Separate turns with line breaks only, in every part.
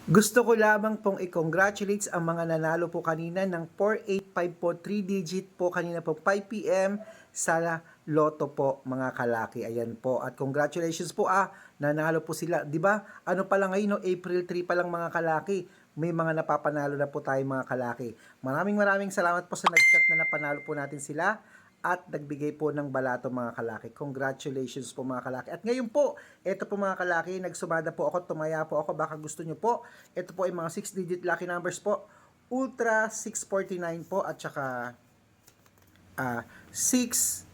Gusto ko lamang pong i-congratulates ang mga nanalo po kanina ng 485 po, 3 digit po kanina po 5 PM sa Lotto po mga kalaki. Ayan po. At congratulations po nanalo po sila. 'Di ba? Ano pa lang ngayon no, April 3 pa lang mga kalaki. May mga napapanalo na po tayo mga kalaki. Maraming salamat po sa nag-chat na napanalo po natin sila at nagbigay po ng balato mga kalaki. Congratulations po mga kalaki. At ngayon po, ito po mga kalaki, nagsumada po ako, tumaya po ako, baka gusto nyo po. Ito po ay mga 6-digit lucky numbers po. Ultra 649 po at saka 645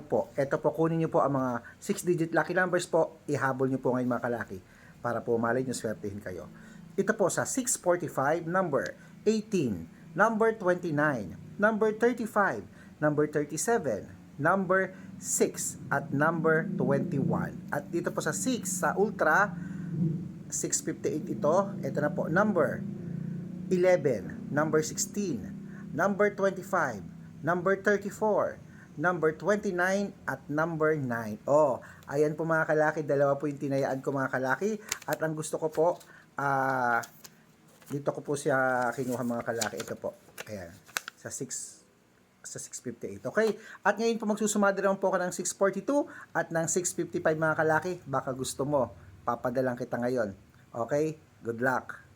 po. Ito po, kunin nyo po ang mga 6-digit lucky numbers po. Ihabol nyo po ngayon mga kalaki para po malay nyo swertihin kayo. Ito po sa 645, number 18, number 29, number 35, number 37, number 6, at number 21. At dito po sa 6, sa Ultra, 658 ito. Ito na po, number 11, number 16, number 25, number 34, number 29, at number 9. Oh, ayan po mga kalaki, dalawa po yung tinayaan ko mga kalaki. At ang gusto ko po, dito ko po siya kinuha mga kalaki. Ito po, ayan, sa 658. Okay? At ngayon po magsusumada naman po ako ng 642 at ng 655 mga kalaki. Baka gusto mo, papadalang kita ngayon. Okay? Good luck!